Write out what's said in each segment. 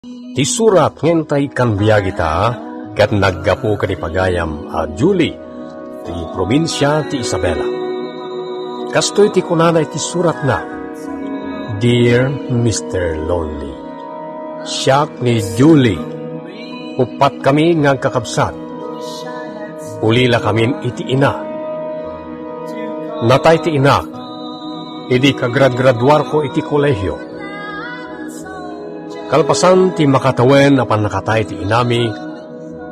Ti surat ngentay kan biyagi ta, kat naggapo ka ni pagayam a Julie, ti probinsya ti Isabela. Kastoy ti kunanay ti surat na, Dear Mr. Lonely, siyak ni Julie, upat kami nga kakabsat, ulila kamin iti ina. Natay ti inak, idi kagrad-graduar ko iti kolehyo. Kalpasan ti makatawen apan nakatay ti inami,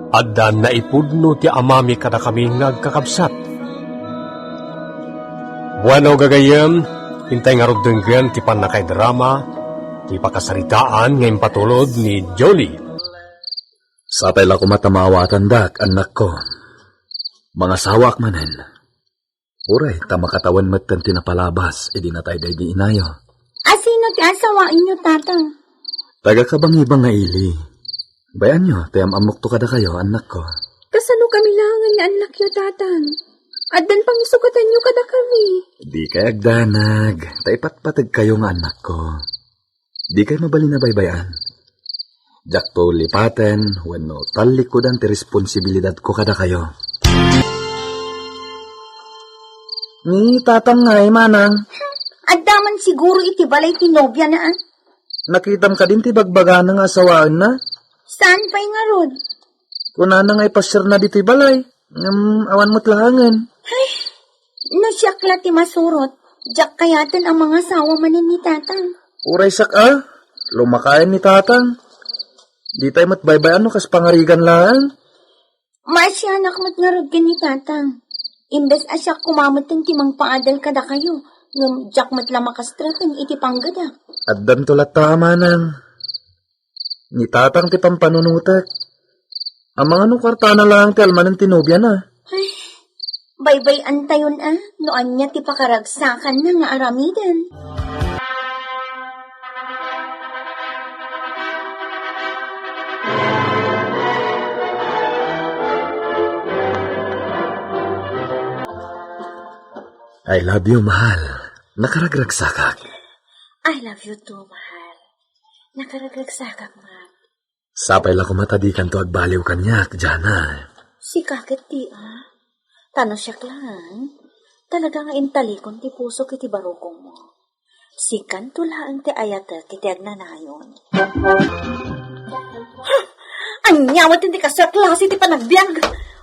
adda naipudno ti amami kada kami ngagkakabsat. Buwano gagayem, hintay nga rugdenggen ti panakay drama, ti pakasaritaan ngayon patulod ni Jolie. Sapay la kumatamawatan dak, anak ko. Mga sawak manen. Uray, tamakatawan matan tinapalabas, edi natay day di inayo. Asino ti asawain nyo, tata? Taga ka bang ibang nga ili? Bayan nyo, tayam amok to kada kayo, anak ko. Kasano kami langan ni anak nyo, tatang? At dan pangisukatan nyo kada kami. Di kay agdanag, taipatpatag kayo nga anak ko. Di kay mabali na baybayan. Jak to lipaten, wano talikodan ti responsibilidad ko kada kayo. Ni tatang nga manang. At daman siguro iti balay tinobya na. Nakitam ka din ti bagbaga ng asawaan na? Saan pa'y nga rod? Kuna na nga'y pasyar na dito'y balay. Awan mo't lahangan. Ay, nasyakla ti masurot. Jak kayatan ang mga sawa manin ni tatang. Uray sak lumakain ni tatang. Di tayo matbaybayan no kas pangarigan lang. Masyanak mat nga rod ka ni tatang. Imbes asyak kumamutin ti mang paadal kada kayo. Ngam jak mat lamakastratan iti panggada. At dan tulat tama nang. Ni tatang ti pampanunutak. Ang mga kwarta na lang ti almanan tinobya na. Ay, baybay antayon noan niya ti pakaragsakan na nga aramidan. I love you, mahal. Nakaragragsakak. I love you too, mahal. Nakaragagsakak, mahal. Sapay la kumatadikan to agbaliw kanyak, Jana. Si kakit ti, Tano siya lang. Talaga nga intalikon ti puso kiti barukong mo. Si kantulaan ti ayata kiti agnanayon. Anyawat ti kasaklasi ti panagbiag.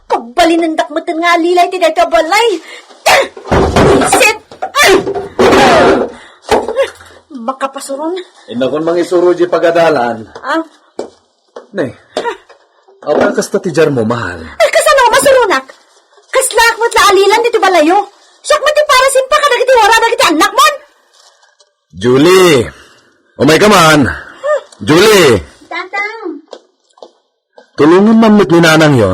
Pagbalinandak mo nga alilay ti dayta balay. Sit! Makapasuron. Inakon mang isuro di pagadalan. Ne, awan kasta ti jar mo, mahal. Ay, kasano masurunak? Kaslak mo't laalilan dito balayo. Siyak mo ti parasin pa ka nagiti wara nagiti anak mon. Julie! Umay ka man! Julie! Tatang! Tulungan mamit ni nanang yo.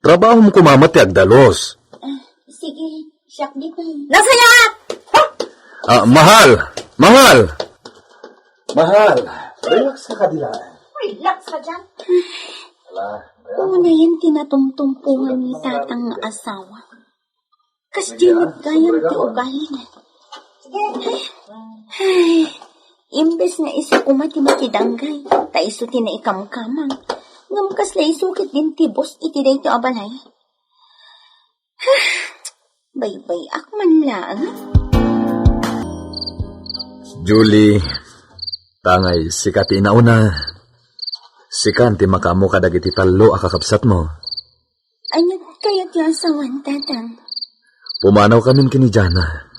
Trabaho mo kumamat ti agdalos. Sige, siyak dito. Nasayak! Mahal! Mahal! Mahal! Relax ka kadilaan. Relax ka dyan. Una yan tinatumtumpungan ni tatang asawa. Kas dinit gayang ti ugali na. Ay, imbes na iso kumati-mati danggay, ta iso tinaikamkamang. Ngamkas na isukit din ti boss iti day ti abalay. Baybay akman lang. Julie, tangay sikati inauna. Sikan ti makamu kadagiti talo akakapsat mo. Anyat kayat yung asawan, tatang. Pumanaw kamin kini Jana.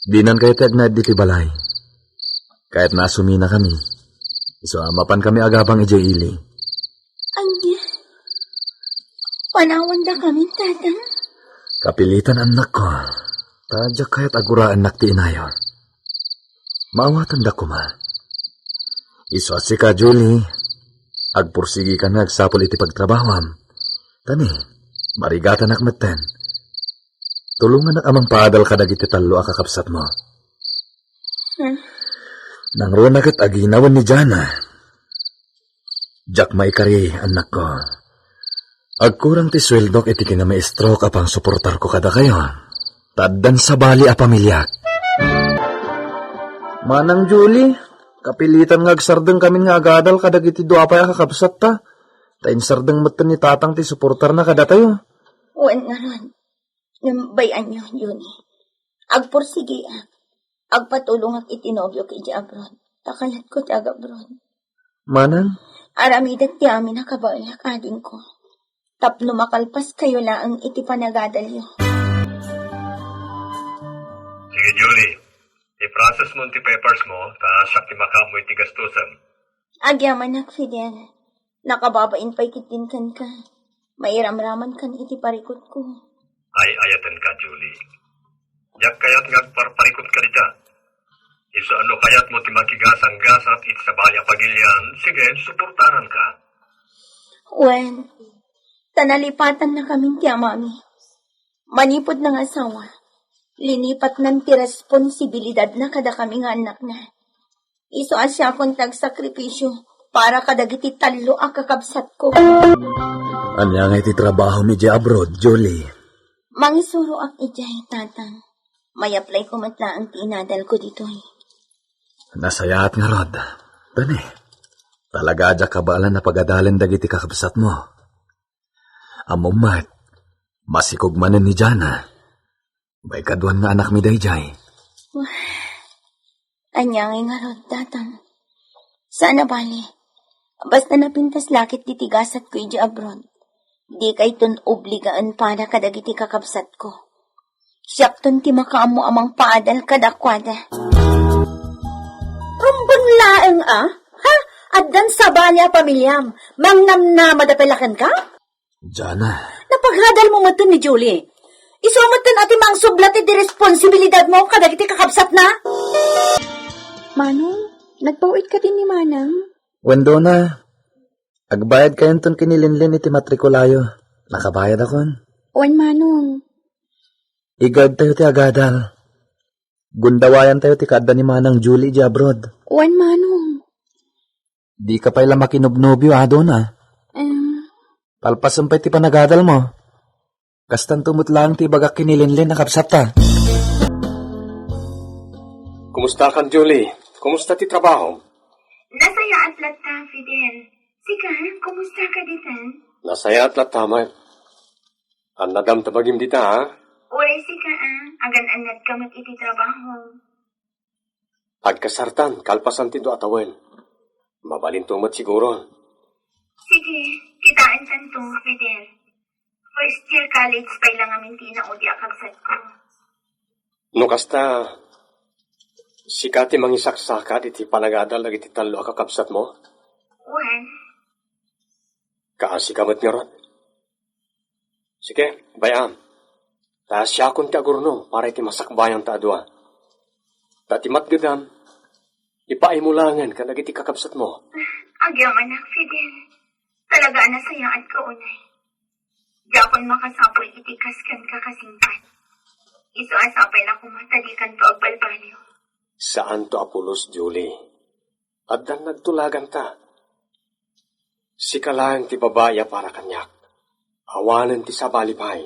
Dinan kayo tagnad di balay. Kahit nasumina kami. So amapan kami agabang ijaili. Anya, panawan da kami, tatang. Kapilitan anak ko. Tadyak kahit aguraan nak ti inayo. Maawatan da ko ma. Iso asi ka, Julie. Agpursigi ka na agsapol iti pagtrabawam. Tani, marigatan nakmeten. Tulungan nak amang paadal ka dagiti talo akakapsat mo. Nang roon nakit aginawan ni Jana. Jak maikari, anak ko. Agkurang ti sweldok iti kinamaestro kapang suportar ko kada kayo. Taddan sa bali a pamilyak. Manang Julie, Kapilitan nga agsardeng kami nga agadal kadag iti doa pa kakabsat ta. Tain sardeng matan ni tatang ti suportar na kada tayo. Wen nga ron. Nambayan niyo, Juni. Agpursige agpatulong ak itinobyo kay di abroad. Takalat ko ti agabroad. Manang? Aramidat ti amin nakabalak ading ko. Tapno makalpas kayo laang iti panagadalyo. Sige, Julie. I-process mo ti papers mo, taas siya kimaka mo iti gastusan. Agyaman ak, Fidel. Nakababain pa'y kitinkan ka. Mairamraman kan iti parikot ko. Ay ayatan ka, Julie. Yak kayat ngagparparikot ka dita. Iso ano kayat mo ti makigasang-gasat iti sa baya pagilyan, sige, suportaran ka. Wen, tanalipatan na kami ti amami. Manipod ng asawa. Linipat ng ti responsibilidad na kada kami nga anak na. Iso asya akong tagsakripisyo para kadagiti talo ang kakabsat ko. Anya nga iti trabaho mi di abroad, Julie. Mangisuro ak ijay, tatang. May apply ko matla ang tinadal ko dito. Nasayaat nga rod. Tani, talaga adya kabalan na pagadalan dagiti kakabsat mo. Amumat, masikog manen ni Jana. May kaduan nga anak mi dayjay. Anyangay nga rod, tatang. Sana bali. Basta napintas lakit titigasat ko iji abroad. Di kay ton obligaan para kadagiti kakabsat ko. Siyak ton ti makaamo amang paadal kadakwada. Rumbang laeng Ha? Addan sa balya pamilyam. Mangnam na madapelakan ka? Jana. Napaghadal mo matun ni Julie. Isumatan ati mang sublat di responsibilidad mo kadagiti kakabsat na. Manong, nagpauit ka din ni Manang? Wendo na. Agbayad kayon ton kinilinlin iti matrikulayo. Nakabayad akon. Wan Manong. Igad tayo ti agadal. Gundawayan tayo ti kada ni Manang Julie di abroad. Wan Manong. Di ka pa'y makinubnobyo, na. Palpasan pa'y ti panagadal mo. Kastan tumut lang ti bagak kinilinlin na kapsat ta. Kumusta kan, Julie? Kumusta ti trabaho? Nasaya at lata, Fidel. Sika, kumusta ka ditan? Nasaya at tama. Ang nadam tabagim dita, ha? Uray sika, agan-anad ka iti trabaho. Agkasartan, kalpasan ti do atawen. Mabalin tumat siguro. Sige, kitaan tanto, Fidel. First year college pa ilang amin tinaudi akabsat ko. No kasta, sikati mangisaksakat iti panagadal lagi ti talo akakabsat mo? Wan, Kaasikamat nga ron. Sige, bayam. Ta siya kun ti agurno para iti masakbayan ta adwa. Ta ti matgedam, ipaimulangan ka dagiti kakabsat mo. agyaman ak, Fidel. Talaga nasayaan ka unay. Di akong makasapoy itikas kan kakasingkat. Iso asapay na kumatalikan to agbalbaliw. Saan to Apulos, Julie? Addan nagtulagan ta. Sikalang ti babaya para kanyak. Awanan ti sabalipay.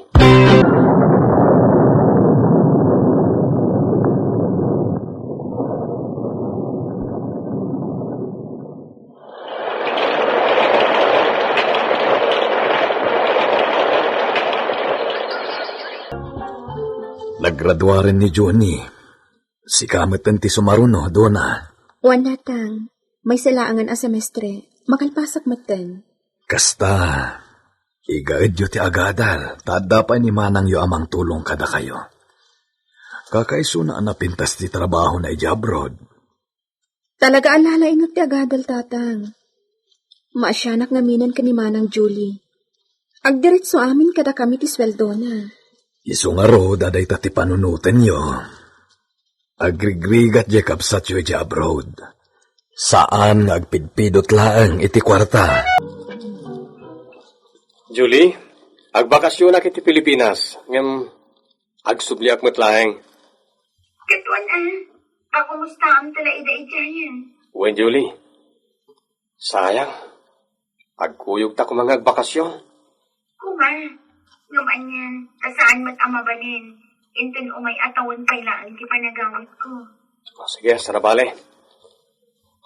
Nagradwa rin ni Johnny. Si kamatan ti sumaruno, dona. Wan natang. May salaangan a semestre. Makalpasak matan. Kasta, igaid yu ti agadal. Tada pa ni Manang yu amang tulong kada kayo. Kakaiso na napintas ti trabaho na iji abroad. Talaga alala ingat ti agadal, tatang. Maasyanak nga minan ka ni Manang Julie. Agdiretso amin kada kami ti sweldo na. Iso nga ro, daday ta ti panunutin yo. Agrigrigat je kapsat yu iji abroad. Saan agpidpidot laang iti kwarta? Julie, agbakasyon na kiti Pilipinas. Ngam, agsubliak mo't laeng. Katuan pakumusta ang tala ida-idayan. Uwen, Julie. Sayang. Agkuyog ta kumang agbakasyon. Kuma, ngaman yan, tasaan mat amabalin. Intin umay atawan pailaan ti panagawit ko. O, sige, sarabale.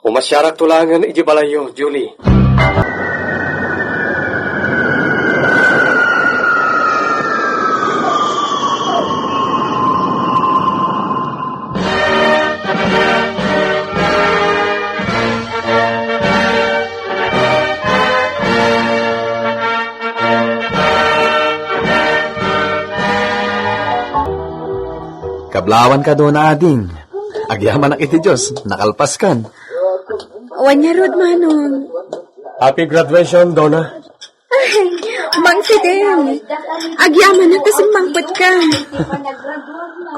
Umasyarak tulangan iji balayo, Julie. Kablawan ka doon, ading. Agyaman iti Diyos, nakalpas kan. Wanya rod, Manong. Happy graduation, Donna. Ay, Mang Fidel. Agyaman na kasing mangpot ka.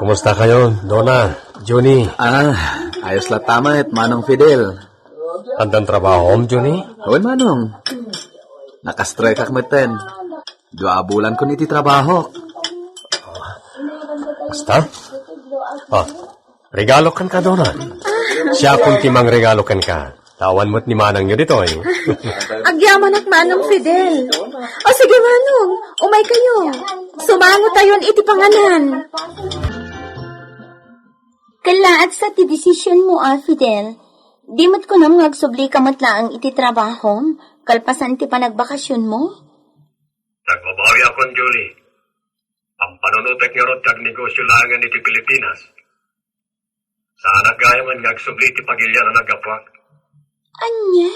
Kumusta kayo, Donna, Johnny? Ayos la tama at Manong Fidel. Andan trabaho, Johnny? Huwag, Manong. Nakastrike akmeten. 2 bulan ko niti trabaho. Basta? Regalo kan ka, Donna. Siya kung timang regalo kan ka. Tawan mo't ni Manang nyo dito, eh. Agyaman at Manong Fidel. O sige, Manong. Umay kayo. Sumango tayon iti panganan. Kalaat sa ti desisyon mo, Fidel. Di mo't ko nam ngagsubli ka matlaang iti trabaho, kalpasan ti panagbakasyon mo? Nagbabawi akong, Julie. Ang panunutek nga rod kag negosyo langan iti Pilipinas. Sana gayaman ngagsubli ti pagilya na nagapwag. Anya?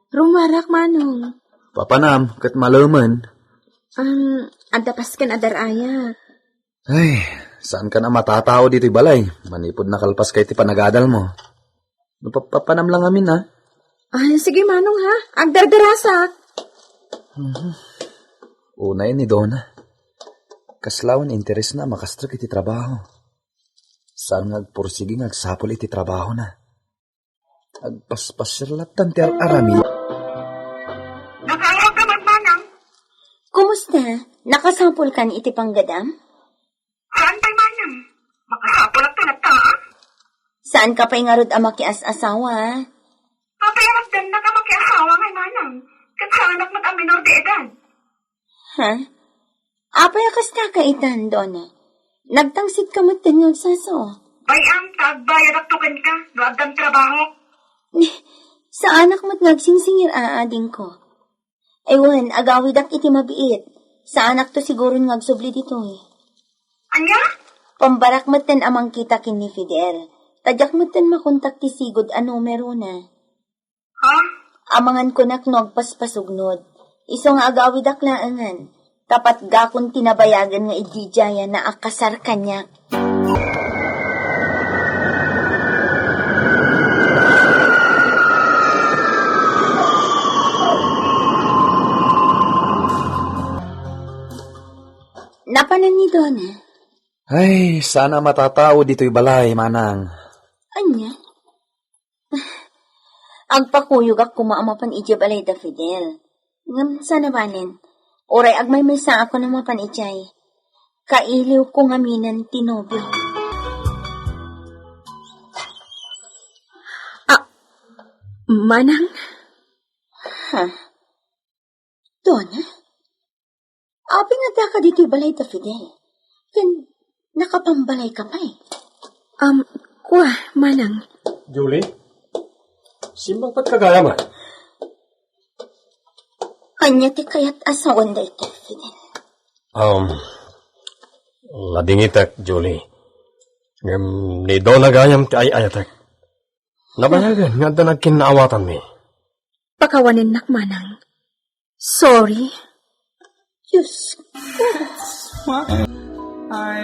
Rumarak, Manong. Papanam, kat malaman. Adapas kan adaraya. Ay, saan ka na matatao dito'y balay? Manipod na kalpas kay ti panagadal mo. Papanam lang amin, ha? Sige, Manong, ha? Agdardarasak. Unay ni Donna. Kaslawan interes na makastrak iti trabaho. Saan ngagpursigi ngagsapol iti trabaho na. Agpaspasirlatan ti arami. Nakayag ka magmanang. Kumusta? Nakasampol ka ni iti panggadam? Saan tayo manang? Makasapol at tunata, Saan ka pa'y nga rod amakias asawa? Papayaras din na ka makiasawa ngay manang. Kat sa anak mat ang minor de edad. Ha? Apay akasta ka itan, Donna. Nagtangsit ka mo't din ngagsaso. Bayang tagbayad at tukan ka. Luad ang trabaho. Sa anak mo't ngagsingsingir aading ko. Ewan, agawidak iti mabiit. Sa anak to siguro ngagsubli dito eh. Anya? Pambarak mo't din amang kita kin ni Fidel. Tadyak mo't din makontak ti sigod a numero na. Ha? Amangan ko naknog paspasugnod. Iso nga agawidak laangan. Tapat gakon tinabayagan nga idijaya na akasar kanya. Napanan ni Donna. Ay, sana matatao dito'y balay, Manang. Anya? Agpakuyog ak kumaamapan ijabalay da Fidel. Ngam sana balin. Oray agmay may sa ako na mapan ijay. Kailiw ko ngaminan tinobyo. Manang? Ha? Donna? Abi nga da ka dito'y balay da Fidel. Yan, nakapambalay ka pa eh. Kuha, Manang. Julie? Simbang pagkagayaman? Anya ti kayat asawan da ito, Fidel. Ladingitek, Julie. Ni Donna gayam ti ayatek. Nabayagan, nga da nagkinaawatan mi. Pakawanin nak, Manang. Sorry. Diyos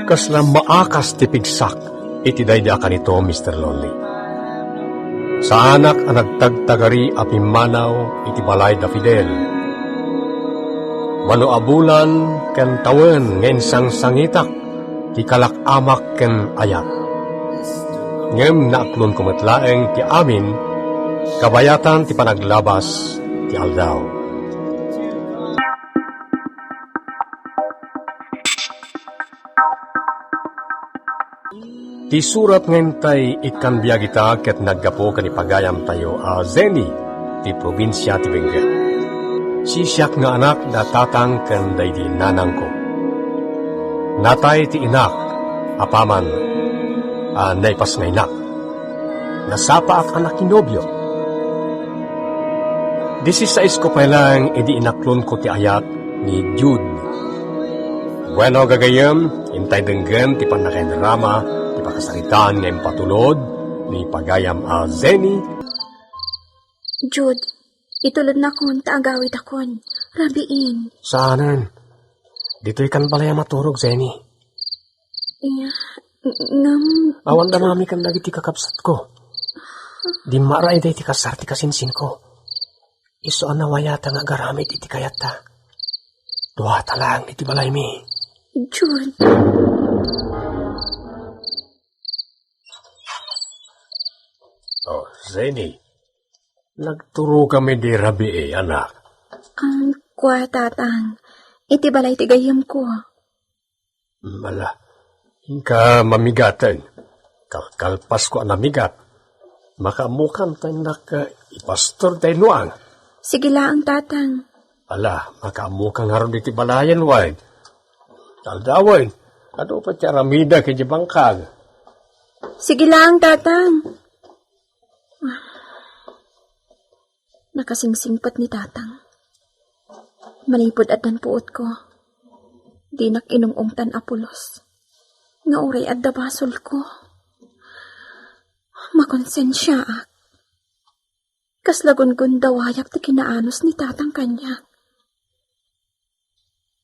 Kasla maakas ti pigsak, iti dayda ka nito, Mr. Lonely. Sa anak ang nagtagtagari apimanaw, iti balay da Fidel. Wano abulan ken tawen ngayon sang sangitak, ti kalakamak ken ayat. Ngem naaklon kumatlaeng ti amin, kabayatan ti panaglabas ti aldaw. Ti surat ngayon tay ikan biyagita ket naggapo kanipagayam tayo a Zeni, ti probinsya ti Benguet. Si siyak nga anak na tatang ken daydi nanang ko. Natay ti inak, apaman, naipas nga inak. nasapa at anak ni nobyo. 16 ko pa lang edi inaklon ko ti ayat ni Jude. Bueno gagayam, intay denggan ti panakainrama, ti pakasaritaan nga impatulod, ni pagayam a Zeni. Jude, itulad na kon, taagawit akon. Rabiin. Saanan? Dito'y kan balaya maturog, Zeni. Ngam... Awan da mami kan lagi ti kakapsat ko. Di maray day ti kasar ti kasinsin ko. Iso anawayata nga garamit iti kayata. Duhata lang iti balay mi. Jude. Oh, Zeni. Nagturo kami di rabi anak. Ang kwa, tatang. Iti balay ti gayam ko. Mala. Hinka mamigatan. Kalpas ko namigat. Makamukan tayo ipastor tayo nuang. Sige lang, tatang. Ala, makamukan haron iti balayan, wag. Taldawan. Ano pa ti aramida kay bangkag? Sige lang, tatang. Nakasingsingpat ni tatang. Manipod at dan puot ko. Di inungungtan apulos. Nga uray at dabasol ko. Makonsensya ak. Kaslagun-gun dawayak ti kinaanos ni tatang kanya.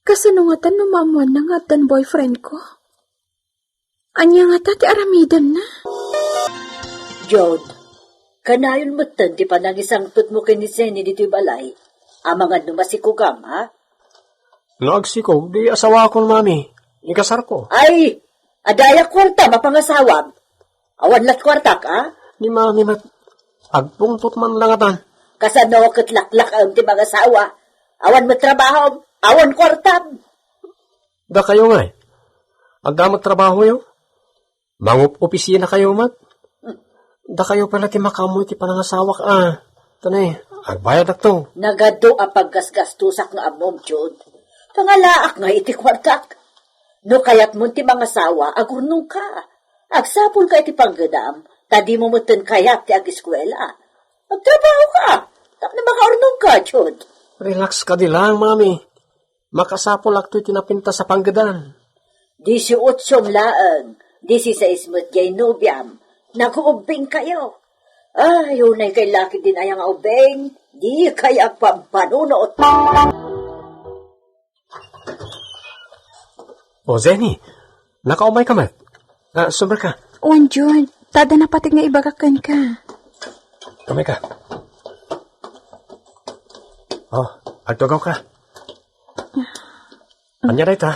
Kasanungatan numamuan na nga dan boyfriend ko. Anya nga ti aramidan na. Jod, kanayon mo tan ti panangisang tut mo kini Zeni dito'y balay. Amangan numasikugam, ha? Nagsikog, di asawa ko, mami. Ikasar ko. Ay, adaya kwarta, mapangasawam. Awan lat kwarta ka? Ni mami agpungtot man lang atan. Kasano katlaklak ang ti mga asawa. Awan mo trabaho, awan kwarta. Da kayo nga eh. Agdamat trabaho yo. Mangup opisina kayo mat. Da kayo pala ti makamoy ti panangasawak Tanay, agbayad ak to. Nagado ang paggasgastusak nga amom, Jod. Pangalaak nga iti kwartak. No kayat mo ti mga asawa, agurnong ka. Agsapol ka iti panggadam, tadi mo mutin kayat ti agiskwela. Magtrabaho ka. Tak na makaurnong ka, Jod. Relax ka di lang, mami. Makasapol ak to'y tinapinta sa panggadan. 18 laang, 16 mo't jay nobyam. Nag-uubing kayo. Yunay kay laki din ayang ubing. Di kaya pampanunot. O, Zeni, nakaumay ka mat. Sumber ka. Wan, Jude. Tada na patig nga ibagakan ka. Umay ka. Oh, agtugaw ka. Anya na ita?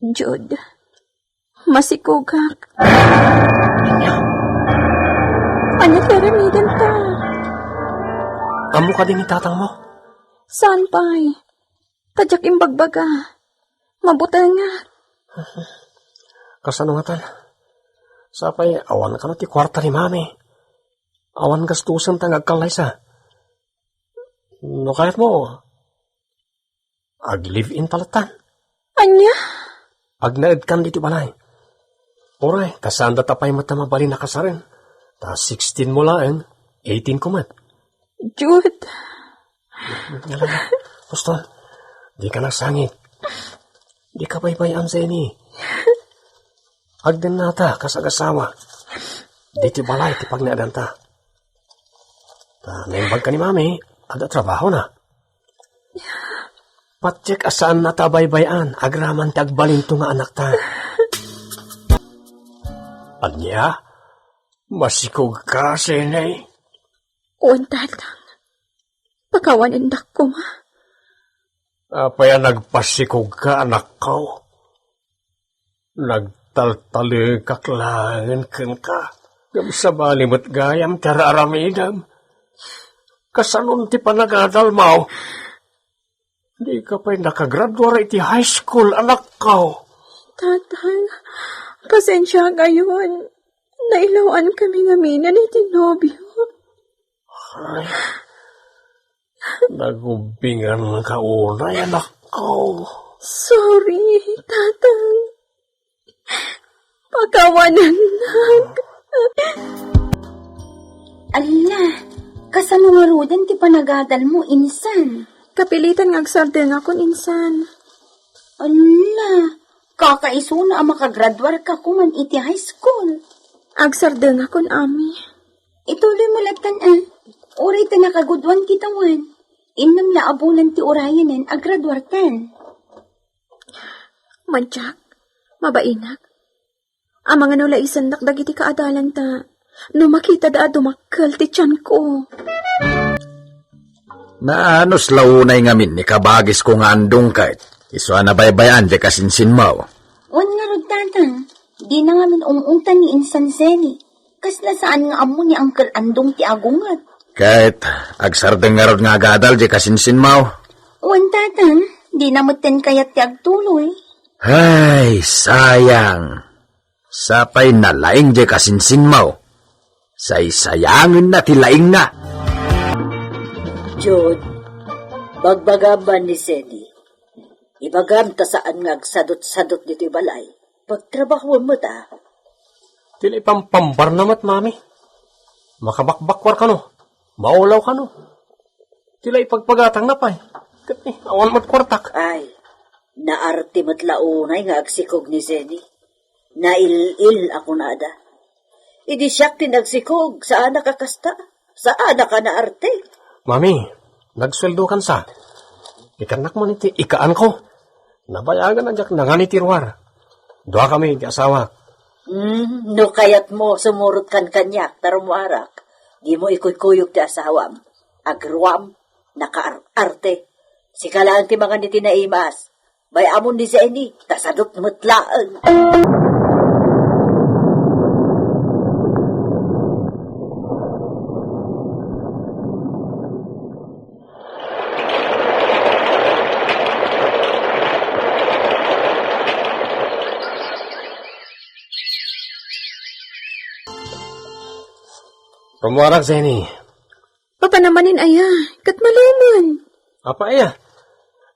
Jude. Masikugak. Anya? Anya teramidan ka. Amo ka din ni tatang mo? Saan pa'y? Tadyak imbagbaga. Mabuta nga. Kasanungatan. Sapay, awan ka na ti kwarta ni mami. Awan gastusan tang agkalay sa. No kahit mo, ag-live-in palatan. Anya? Agnaed kan dito balay. Oray, kasanda tapay mata mabali na kasarin. Ta 16 mo lang, 18 kumat. Jude. Gusto, di ka nagsangit. Di ka baybayan, Zeni. Agdan nata, kasagasawa. Dito balay, tipag na adanta. Naimbag ka ni mami, ada trabaho na. Patsik asaan na tabaybayan, agraman tagbalinto nga anak ta. Anya, masikog ka, Zeni. Uwan tatang. Pakawanindak ko, ma. Apaya nagpasikog ka, anak ko. Nagtaltali kaklangan kan ka. Gamsabali mo't gayam tara aramidam. Kasanun ti panagadal mo. Di ka pa'y nakagraduara iti high school, anak ko. Tatang, pasensya ngayon. Nailawan kami ngaminan iti nobyo. Ay, nagubingan ka unay, anak ko. Sorry, tatang. Pagkawanan na. Ala, kasano nga rodan ti panagadal mo, insan? Kapilitan nga agsardeng akon insan. Ala, kakaiso na ang makagraduar ka kuman iti high school. Agsardeng akon, ami. Ituloy mo latan Uray ta nakagudwan kitawan. Innam na abulan ti urayanen agraduartan. Manchak, mabainak. Ang mga nulaisan nakdagiti kaadalan ta, no makita da dumakkel ti tiyan ko. Naanos launay ngamin ni kabagis ko nga andong kahit. Iso na baybayan di kasinsin mo. Wan nga rod tatang, di na nga min ungungtan ni Insan Zeni. Kas nasaan nga amo ni Uncle Andong ti agungat. Kahit agsardeng nga rod nga agadal di kasinsin mo. Wan tatang, di na maten kayat ti agtuloy. Ay, sayang. Sapay na laing di kasinsin mo. Say-sayangin na ti laing na. Jud, bagbagam ba ni Zeni? Ibagam ta saan nga agsadot-sadot dito balay. Pagtrabaho mo ta. Tila ipampambar namat, mami. Makabakbakwar ka no. Maulaw ka no. Tila ipagpagatang na pa eh. Kat ni, awan mat kwartak. Ay, naarte mo't launay nga agsikog ni Zeni. Nail-il ako nada. Idi siyak tinagsikog, saan nakakasta? Saan naka naarte? Mami, nagsweldo kan sa. Ikanak mo niti, ikaan ko. Nabayagan na jak nangani tirwar. Doa kami, di asawa. No kayat mo, sumurot kan kanyak, tarumuarak. Di mo ikuykuyog ti asawam. Agruam, nakaarte. Sikalaan ti mga niti na imas. Bay amon ni Zeni, tasadot mutlaan. Rumuarak, Zeni. Papanamanin aya, kat maluman. Apa iya?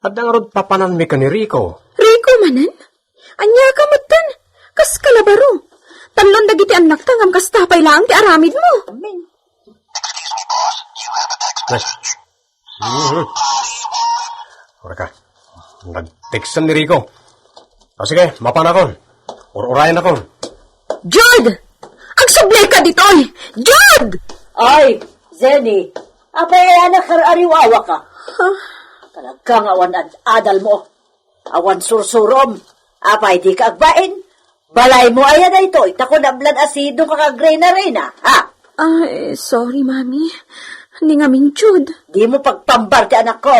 At ang rod papanan mi ka ni Rico. Rico manan? Anya ka matan? Kas kalabaro. Tanlon dagiti anak tangam kas tapay lang ti aramid mo. Amen. Ora ka. Nag-textan ni Rico. O sige, mapan akon. Urayan akon. Jude! Agsublay ka ditoy! Jude! Ay, Zeni, apay anak ariwawa ka. Talagang awan adal mo. Awan sursurom. Apay di ka agbain. Balay mo ayan na ito. Itako na blan asido ka kagray na rin, ha? Ay, sorry, mami. Hindi nga min, Jude. Di mo pagpambar ti anak ko.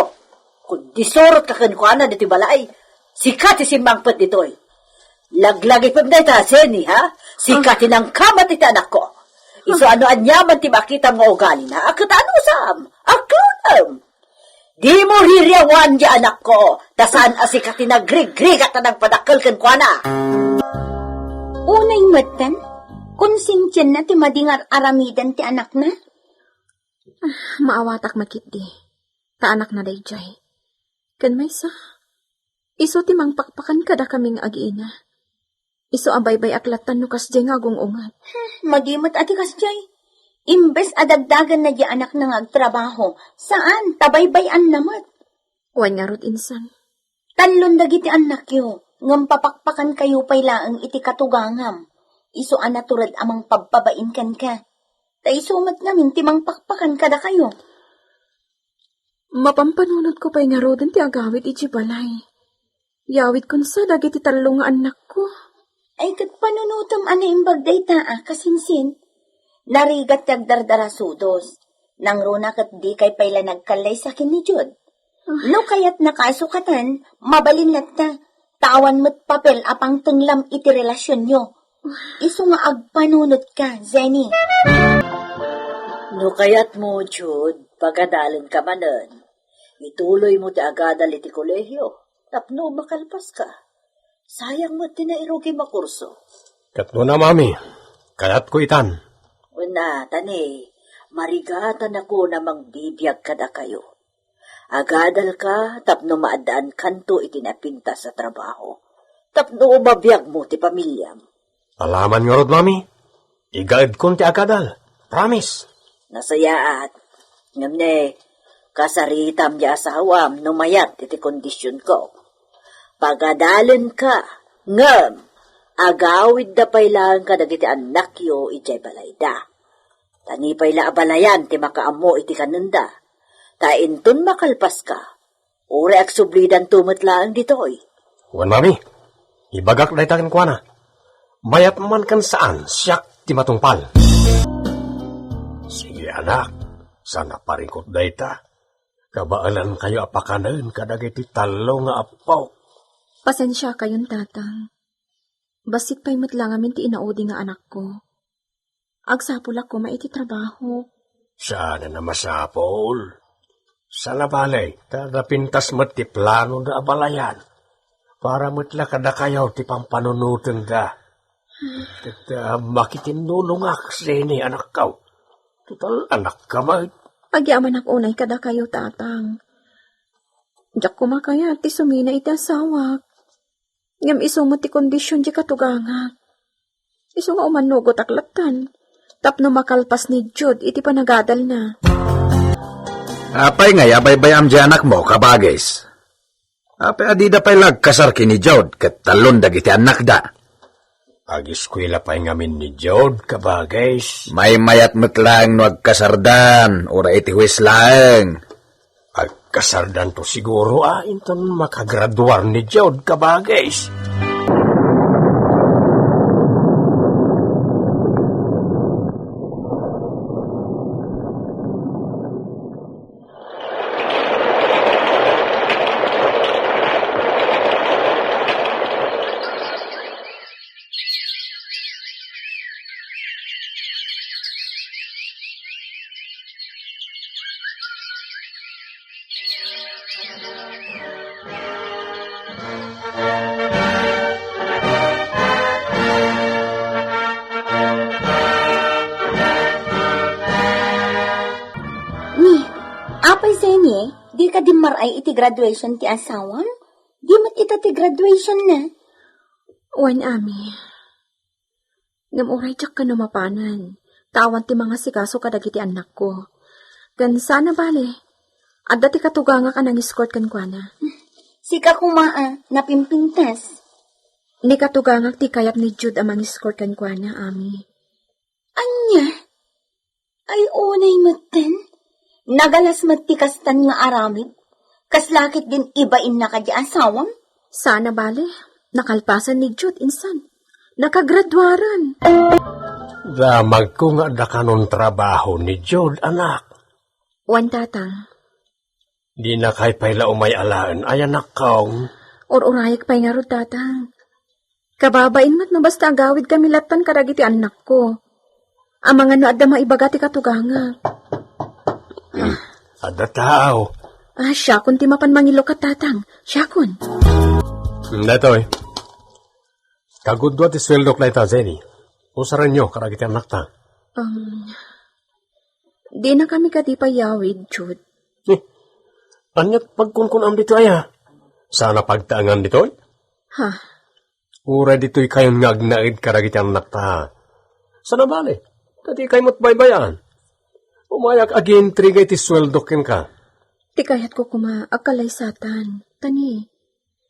Kung disorot ka kanukuanan dito balay, sikat isimbangpet dito'y. Laglagi pa na ita, Zeni, ha? Sikatin ang kamat ita anak ko. Iso ano anyaman ti makita mo ugali na, akat ano sam? Akunam! Di mo hiriyawan di anak ko, tasaan asikatin na grig-grig at anang padakal kan kwa na. Unay matan, konsensyan na ti madingar aramidan ti anak na. Maawatak makit di. Ta anak na dayjay. Kan may sa. Iso ti mangpakpakan kada kaming agiina. Iso abaybay aklatan no kas jay nga gungungan. Magimot ati kasjay. Imbes adagdagan na di anak na ngagtrabaho. Saan? Tabaybayan namat. Wan nga rod insan. Tanlon dagiti anak yo. Ngam papakpakan kayo pay laang iti katugangam. Iso anaturad amang pagbabain kan ka. Ta isumat namin timang pakpakan kada kayo. Mapampanunod ko pay nga rodin ti agawit iti balay. Yawit kun sa dagiti talong nga anak ko. Ay kat panunutom ana imbagday taa kasinsin. Narigat tagdardara sudos. Nang runa kat di kay payla nagkalay sa akin ni Jude. No kayat nakasukatan, mabalin latta. Tawan mo't papel apang tenglam iti relasyon nyo. Iso nga agpanunod ka, Zeni. No kayat mo, Jude, pagadalan ka manan. Ituloy mo ti agadal iti kolehiyo. Tapno makalpas ka. Sayang mo tinairogi makurso. Katno na, mami. Kayat ko itan. Una, tani, marigatan ako namang bibiyag kada kayo. Agadal ka, tapno maadaan kanto itinapinta sa trabaho. Tapno mabiyag mo ti pamilyam. Alaman nga rod, mami. Igaid kon ti agadal. Promise. Nasayaat. Ngamne, kasaritam ya asawam, numayat iti kondisyon ko. Pagadalan ka, ngam, agawid da pailaan ka dagiti anak yo ijay balayda. Tani paila abalayan ti makaamo iti kanunda. Tainton makalpas ka. Ure ak sublidan tumatlaang ditoy. Wan mami, ibagak na itakin ko na. Mayat man kan saan, siyak ti matungpal. Sige anak, sana parikot da ita. Kabaalan kayo apakanan kadag iti talo nga apaw. Pasensya kayon, tatang. Basit pa'y matlangamin ti inaudi nga anak ko. Agsapul ako maiti trabaho. Sana na masapol. Sana balay, pintas mat ti plano da abalayan. Para matla kada kayaw ti pampanunutan da. Makitinulungak sini anak kau. Total anak ka ma. Agyaman ak unay kada kayo, tatang. Diyak kumakaya ti sumina iti asawak. Ngam isumot ti kondisyon di katugangak. Isu nga umanugot aklatan. Tapno makalpas ni Jude iti panagadal na. Apay ngay, abay-bayam di anak mo, kabagis. Apay adida pa'y lagkasar kini Jude, kat talon dagiti anak da. Ag-eskwela pa'y ngamin ni Jod, kabagays. May mayat metlang no agkasardan, ora iti huislaeng. Agkasardan to siguro, inton makagraduar ni Jod, kabagays. Apay Zeni, di ka maray iti graduation ti asawam? Di mat kita ti graduation na. Wan, ami. Ngamuray tsak ka na mapanan. Tawan ti mga sikaso kadag iti anak ko. Gan sana bale. At dati katuganga ka nang escort kan kwa na. Sika kumaa, napimpintas. Ni katugangak ti kayap ni Jude amang escort kan kwa na, ami. Anya? Ay unay matan? Nagalas matikastan nga aramid? Kaslakit din ibain na kadi asawam? Sana bale. Nakalpasan ni Jude insan. Nakagraduaran. Damag ko nga da kanon trabaho ni Jod, anak. Wan, tatang. Di na kay payla umay alaan, ay anak kaong. Or-urayak pa'y nga ro, tatang. Kababain mat no basta agawid kami latan karagiti anak ko. Ang mga no adda maibagati katuganga. Ada tao. Siyakon ti mapan mangilo ka, tatang. Siyakon. Netoy. Kagudwa ti sweldo klay ta, Zeni. Usaran nyo, karagiti anak ta. Di na kami katipayawid, Jude. Anyat pagkunkunam dito aya. Sana pagtaangan ditoy. Ha? Ura dito'y kayon ngagnaid karagiti anak ta. Sana bale, tati kayo mo't baybayan. Umayak agin trigay ti sweldo ken ka. Ti kayat ko kuma agkalaysatan. Tani,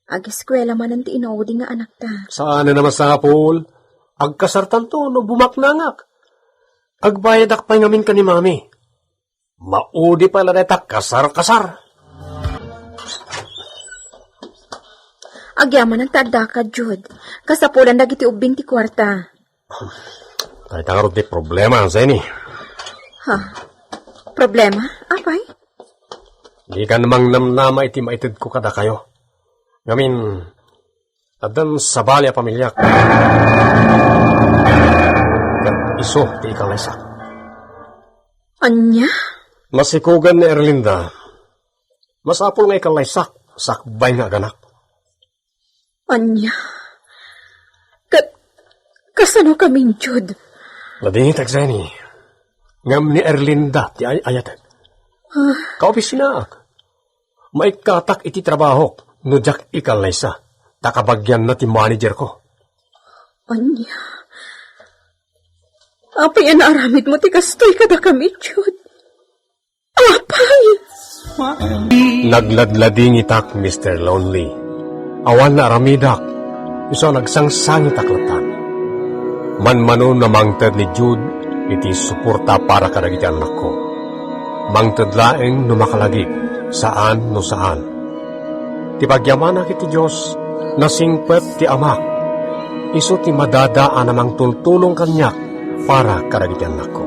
ag-eskwela man ang ti inaudi nga anak ta. Saan na naman sa hapol? Agkasartan to, no bumaknangak. Agbayadak pa'y ngamin ka ni mami. Maudi pala netak kasar-kasar. Agyaman ang tada ka, Jude. Kasapulan dagiti ubing ti kwarta. Kahit ang di problema, Zeni. Ha? Problema? Apay? Di ka namang namnama iti maitid ko kada kayo. Ngamin, adan sabali a pamilyak. Kat iso, ti ikalaysak. Anya? Masikugan ni Erlinda. Masapol nga ikalaysak, sakbay nga ganak. Anya? Kasano kaming, Jude? Ladingit ag Zeni. Ngam ni Erlinda, ti ayatag. Kaopisina ak. Maikatak iti trabaho, nujak ikalaysa. Takabagyan na ti manager ko. Anya? Apay ang aramid mo, ti kastoy kada kami, Jude. Nagladlading itak, Mr. Lonely. Awan na aramidak, iso nagsangsangit aklatan. Manmanon na mangtad ni Jude, iti suporta para kadagiti anak ko. Mangtad laeng no makalagip, saan no saan. Ti pagyamanak iti Diyos, nasingpet ti amak, iso ti madadaan namang tultulong kanyak para kadagiti anak ko.